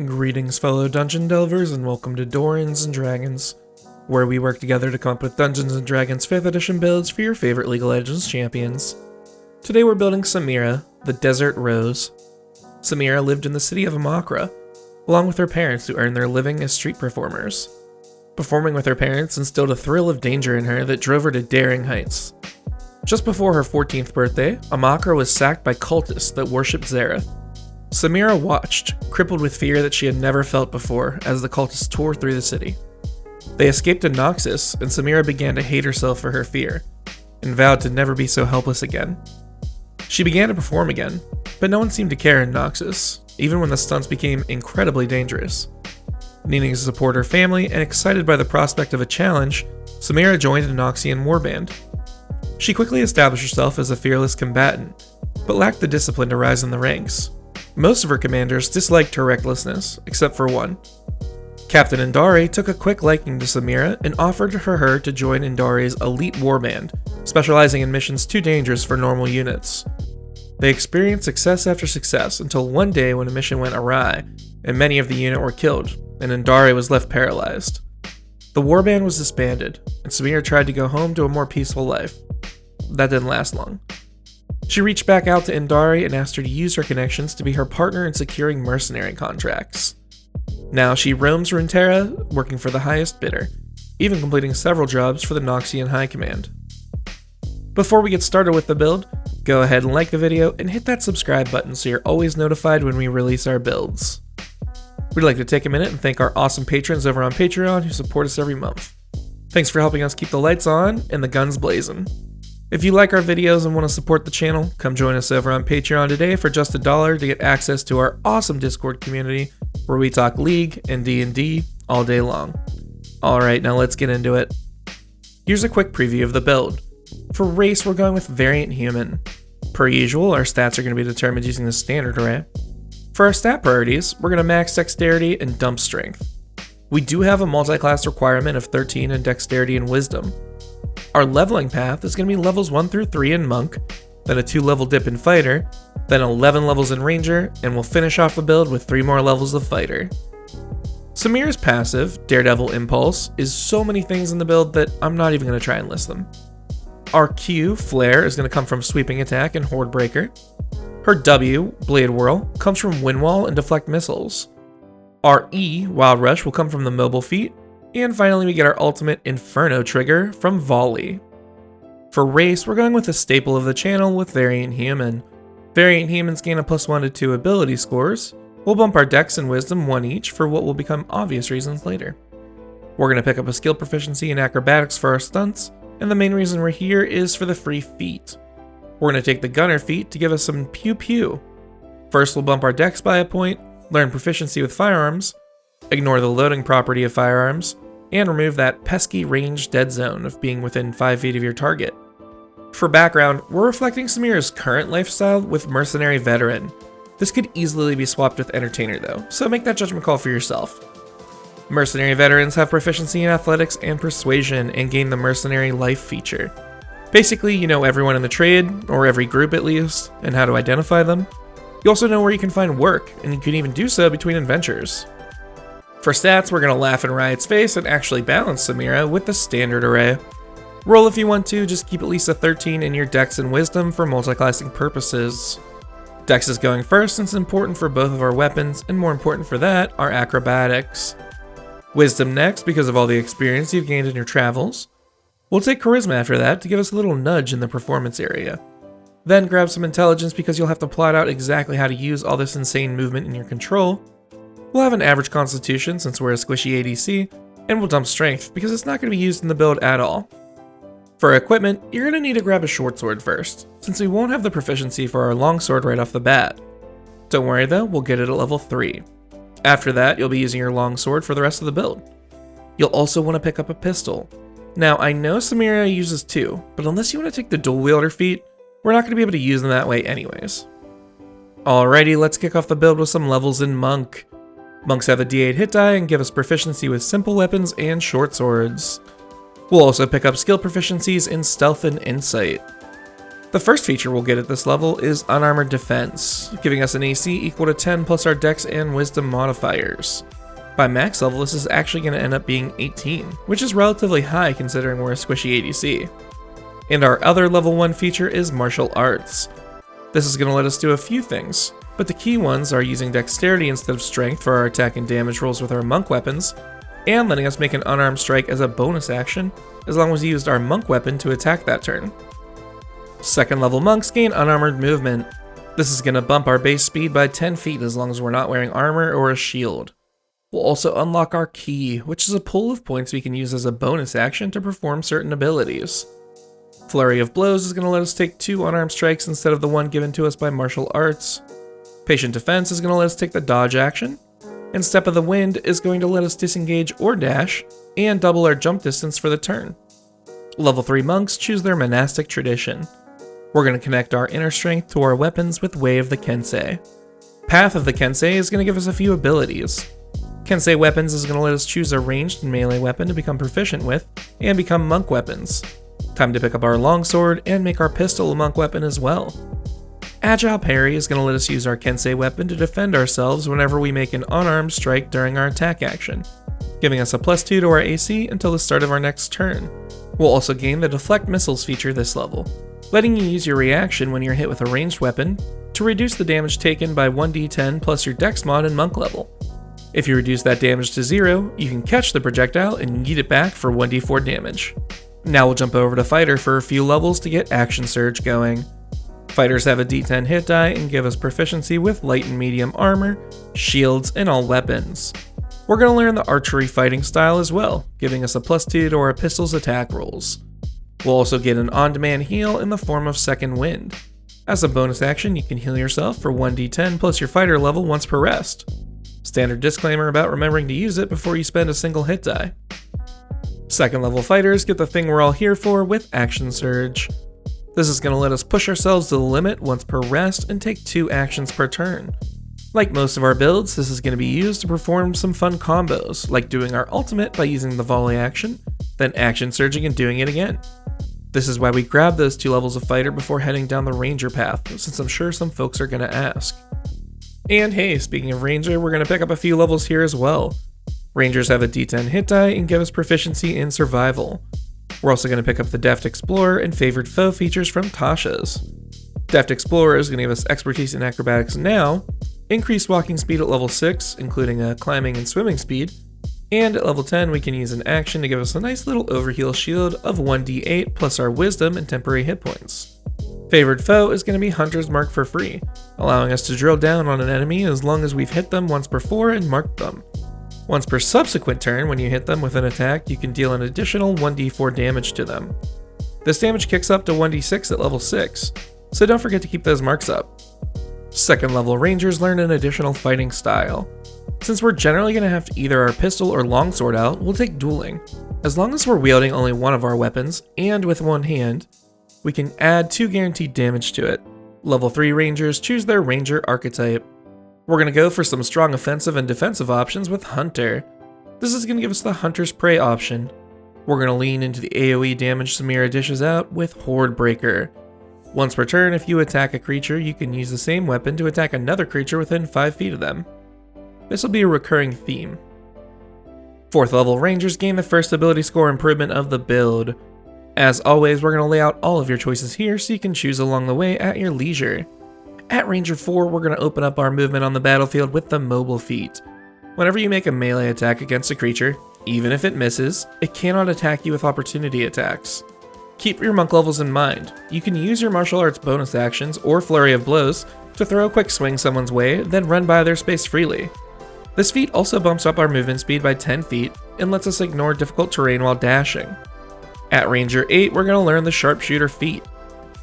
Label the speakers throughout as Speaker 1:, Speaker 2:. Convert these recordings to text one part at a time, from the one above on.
Speaker 1: Greetings fellow dungeon delvers and welcome to Dorans and Dragons, where we work together to come up with Dungeons & Dragons 5th edition builds for your favorite League of Legends champions. Today we're building Samira, the Desert Rose. Samira lived in the city of Amakra, along with her parents who earned their living as street performers. Performing with her parents instilled a thrill of danger in her that drove her to daring heights. Just before her 14th birthday, Amakra was sacked by cultists that worshipped Xerath. Samira watched, crippled with fear that she had never felt before, as the cultists tore through the city. They escaped to Noxus, and Samira began to hate herself for her fear, and vowed to never be so helpless again. She began to perform again, but no one seemed to care in Noxus, even when the stunts became incredibly dangerous. Needing to support her family and excited by the prospect of a challenge, Samira joined a Noxian warband. She quickly established herself as a fearless combatant, but lacked the discipline to rise in the ranks. Most of her commanders disliked her recklessness, except for one. Captain Indari took a quick liking to Samira and offered her to join Indari's elite warband, specializing in missions too dangerous for normal units. They experienced success after success until one day when a mission went awry, and many of the unit were killed, and Indari was left paralyzed. The warband was disbanded, and Samira tried to go home to a more peaceful life. That didn't last long. She reached back out to Indari and asked her to use her connections to be her partner in securing mercenary contracts. Now she roams Runeterra, working for the highest bidder, even completing several jobs for the Noxian High Command. Before we get started with the build, go ahead and like the video and hit that subscribe button so you're always notified when we release our builds. We'd like to take a minute and thank our awesome patrons over on Patreon who support us every month. Thanks for helping us keep the lights on and the guns blazing. If you like our videos and want to support the channel, come join us over on Patreon today for just $1 to get access to our awesome Discord community where we talk League and D&D all day long. Alright, now let's get into it. Here's a quick preview of the build. For race, we're going with Variant Human. Per usual, our stats are going to be determined using the standard array. For our stat priorities, we're going to max Dexterity and Dump Strength. We do have a multi-class requirement of 13 in Dexterity and Wisdom. Our leveling path is going to be levels 1 through 3 in Monk, then a 2-level dip in Fighter, then 11 levels in Ranger, and we'll finish off the build with 3 more levels of Fighter. Samira's passive, Daredevil Impulse, is so many things in the build that I'm not even going to try and list them. Our Q, Flare, is going to come from Sweeping Attack and Horde Breaker. Her W, Blade Whirl, comes from Wind Wall and Deflect Missiles. Our E, Wild Rush, will come from the Mobile Feat. And finally, we get our ultimate Inferno trigger from Volley. For race, we're going with a staple of the channel with Variant Human. Variant Humans gain a +1 to 2 ability scores. We'll bump our Dex and Wisdom 1 each for what will become obvious reasons later. We're going to pick up a skill proficiency in Acrobatics for our stunts, and the main reason we're here is for the free feat. We're going to take the Gunner feat to give us some Pew Pew. First, we'll bump our Dex by a point, learn proficiency with firearms, ignore the loading property of firearms, and remove that pesky ranged dead zone of being within 5 feet of your target. For background, we're reflecting Samira's current lifestyle with Mercenary Veteran. This could easily be swapped with Entertainer though, so make that judgment call for yourself. Mercenary Veterans have proficiency in Athletics and Persuasion and gain the Mercenary Life feature. Basically, you know everyone in the trade, or every group at least, and how to identify them. You also know where you can find work, and you can even do so between adventures. For stats, we're going to laugh in Riot's face and actually balance Samira with the standard array. Roll if you want to, just keep at least a 13 in your Dex and Wisdom for multiclassing purposes. Dex is going first since it's important for both of our weapons, and more important for that, our Acrobatics. Wisdom next because of all the experience you've gained in your travels. We'll take Charisma after that to give us a little nudge in the performance area. Then grab some Intelligence because you'll have to plot out exactly how to use all this insane movement in your control. We'll have an average Constitution since we're a squishy ADC, and we'll dump Strength because it's not going to be used in the build at all. For equipment, you're going to need to grab a short sword first, since we won't have the proficiency for our longsword right off the bat. Don't worry though, we'll get it at level 3. After that, you'll be using your longsword for the rest of the build. You'll also want to pick up a pistol. Now, I know Samira uses 2, but unless you want to take the dual wielder feat, we're not going to be able to use them that way anyways. Alrighty, let's kick off the build with some levels in Monk. Monks have a D8 hit die and give us proficiency with simple weapons and short swords. We'll also pick up skill proficiencies in Stealth and Insight. The The first feature we'll get at this level is Unarmored Defense, giving us an AC equal to 10 plus our Dex and Wisdom modifiers. By max level, this is actually going to end up being 18, which is relatively high considering we're a squishy ADC. And our other level 1 feature is Martial Arts. This is going to let us do a few things, but the key ones are using Dexterity instead of Strength for our attack and damage rolls with our monk weapons, and letting us make an unarmed strike as a bonus action, as long as we used our monk weapon to attack that turn. Second level monks gain unarmored movement. This is going to bump our base speed by 10 feet as long as we're not wearing armor or a shield. We'll also unlock our key, which is a pool of points we can use as a bonus action to perform certain abilities. Flurry of Blows is going to let us take 2 unarmed strikes instead of the one given to us by martial arts. Patient Defense is going to let us take the dodge action, and Step of the Wind is going to let us disengage or dash, and double our jump distance for the turn. Level 3 monks choose their monastic tradition. We're going to connect our inner strength to our weapons with Way of the Kensei. Path of the Kensei is going to give us a few abilities. Kensei Weapons is going to let us choose a ranged and melee weapon to become proficient with, and become monk weapons. Time to pick up our longsword and make our pistol a monk weapon as well. Agile Parry is going to let us use our Kensei weapon to defend ourselves whenever we make an unarmed strike during our attack action, giving us a +2 to our AC until the start of our next turn. We'll also gain the Deflect Missiles feature this level, letting you use your reaction when you're hit with a ranged weapon to reduce the damage taken by 1d10 plus your Dex mod and monk level. If you reduce that damage to 0, you can catch the projectile and yeet it back for 1d4 damage. Now we'll jump over to Fighter for a few levels to get Action Surge going. Fighters have a d10 hit die and give us proficiency with light and medium armor, shields, and all weapons. We're going to learn the archery fighting style as well, giving us a +2 to our pistol's attack rolls. We'll also get an on-demand heal in the form of Second Wind. As a bonus action, you can heal yourself for 1d10 plus your fighter level once per rest. Standard disclaimer about remembering to use it before you spend a single hit die. Second level fighters get the thing we're all here for with Action Surge. This is going to let us push ourselves to the limit once per rest and take 2 actions per turn. Like most of our builds, this is going to be used to perform some fun combos, like doing our ultimate by using the volley action, then action surging and doing it again. This is why we grab those 2 levels of fighter before heading down the ranger path, since I'm sure some folks are going to ask. And hey, speaking of ranger, we're going to pick up a few levels here as well. Rangers have a d10 hit die and give us proficiency in survival. We're also going to pick up the Deft Explorer and Favored Foe features from Tasha's. Deft Explorer is going to give us expertise in acrobatics now, increased walking speed at level 6, including a climbing and swimming speed, and at level 10 we can use an action to give us a nice little overheal shield of 1d8 plus our wisdom and temporary hit points. Favored Foe is going to be Hunter's Mark for free, allowing us to drill down on an enemy as long as we've hit them once before and marked them. Once per subsequent turn, when you hit them with an attack, you can deal an additional 1d4 damage to them. This damage kicks up to 1d6 at level 6, so don't forget to keep those marks up. Second level rangers learn an additional fighting style. Since we're generally going to have either our pistol or longsword out, we'll take dueling. As long as we're wielding only one of our weapons, and with one hand, we can add 2 guaranteed damage to it. Level 3 rangers choose their ranger archetype. We're going to go for some strong offensive and defensive options with Hunter. This is going to give us the Hunter's Prey option. We're going to lean into the AoE damage Samira dishes out with Horde Breaker. Once per turn, if you attack a creature, you can use the same weapon to attack another creature within 5 feet of them. This will be a recurring theme. 4th level rangers gain the first ability score improvement of the build. As always, we're going to lay out all of your choices here so you can choose along the way at your leisure. At Ranger 4, we're going to open up our movement on the battlefield with the mobile feat. Whenever you make a melee attack against a creature, even if it misses, it cannot attack you with opportunity attacks. Keep your monk levels in mind. You can use your martial arts bonus actions or flurry of blows to throw a quick swing someone's way, then run by their space freely. This feat also bumps up our movement speed by 10 feet and lets us ignore difficult terrain while dashing. At Ranger 8, we're going to learn the Sharpshooter feat.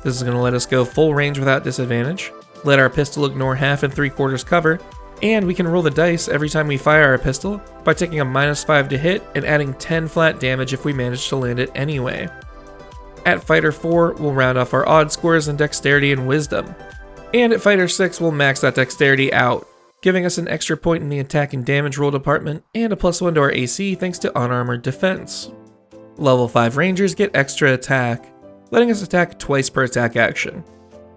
Speaker 1: This is going to let us go full range without disadvantage, let our pistol ignore 1/2 and 3/4 cover, and we can roll the dice every time we fire our pistol by taking a -5 to hit and adding 10 flat damage if we manage to land it anyway. At Fighter 4, we'll round off our odd scores in Dexterity and Wisdom. And at Fighter 6, we'll max that Dexterity out, giving us an extra point in the attack and damage roll department, and a +1 to our AC thanks to Unarmored Defense. Level 5 Rangers get extra attack. letting us attack twice per attack action.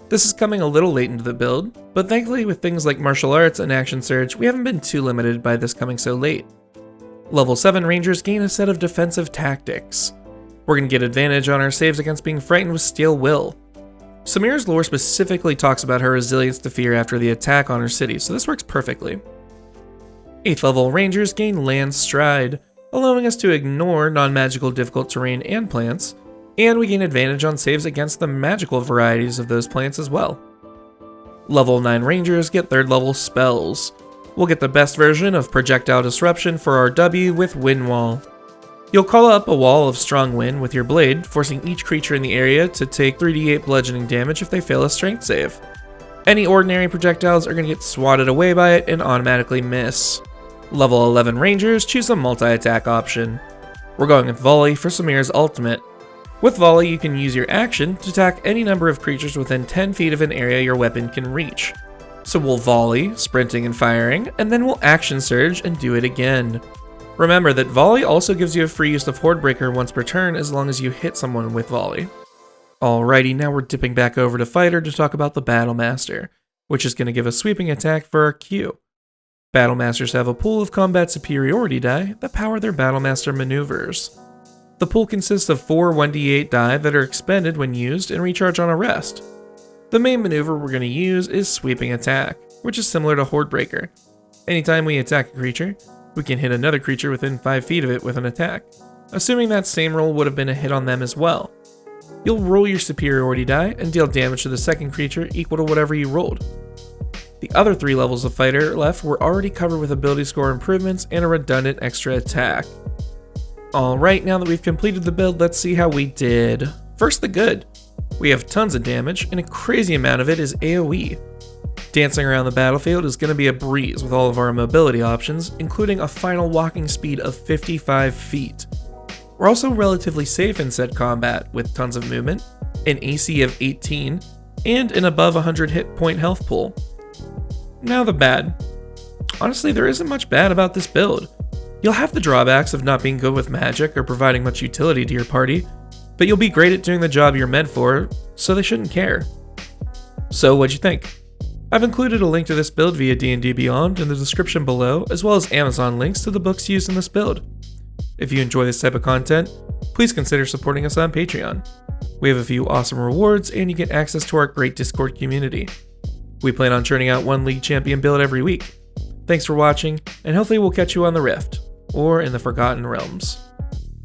Speaker 1: This is coming a little late into the build, but thankfully with things like martial arts and action surge, we haven't been too limited by this coming so late. Level 7 Rangers gain a set of defensive tactics. We're going to get advantage on our saves against being frightened with Steel Will. Samira's lore specifically talks about her resilience to fear after the attack on her city, so this works perfectly. 8th level Rangers gain Land Stride, allowing us to ignore non-magical difficult terrain and plants, and we gain advantage on saves against the magical varieties of those plants as well. Level 9 Rangers get 3rd level spells. We'll get the best version of Projectile Disruption for our W with Wind Wall. You'll call up a wall of strong wind with your blade, forcing each creature in the area to take 3d8 bludgeoning damage if they fail a strength save. Any ordinary projectiles are going to get swatted away by it and automatically miss. Level 11 Rangers choose a multi-attack option. We're going with Volley for Samira's ultimate. With Volley, you can use your action to attack any number of creatures within 10 feet of an area your weapon can reach. So we'll Volley, sprinting and firing, and then we'll Action Surge and do it again. Remember that Volley also gives you a free use of Hordebreaker once per turn as long as you hit someone with Volley. Alrighty, now we're dipping back over to Fighter to talk about the Battlemaster, which is going to give a sweeping attack for our Q. Battlemasters have a pool of combat superiority die that power their Battlemaster maneuvers. The pool consists of 4 1d8 die that are expended when used and recharge on a rest. The main maneuver we're going to use is Sweeping Attack, which is similar to Hordebreaker. Anytime we attack a creature, we can hit another creature within 5 feet of it with an attack, assuming that same roll would have been a hit on them as well. You'll roll your superiority die and deal damage to the second creature equal to whatever you rolled. The other 3 levels of Fighter left were already covered with ability score improvements and a redundant extra attack. Alright, now that we've completed the build, let's see how we did. First, the good. We have tons of damage, and a crazy amount of it is AoE. Dancing around the battlefield is going to be a breeze with all of our mobility options, including a final walking speed of 55 feet. We're also relatively safe in said combat, with tons of movement, an AC of 18, and an above 100 hit point health pool. Now the bad. Honestly, there isn't much bad about this build. You'll have the drawbacks of not being good with magic or providing much utility to your party, but you'll be great at doing the job you're meant for, so they shouldn't care. So what'd you think? I've included a link to this build via D&D Beyond in the description below, as well as Amazon links to the books used in this build. If you enjoy this type of content, please consider supporting us on Patreon. We have a few awesome rewards, and you get access to our great Discord community. We plan on churning out one League Champion build every week. Thanks for watching, and hopefully we'll catch you on the Rift, or in the Forgotten Realms.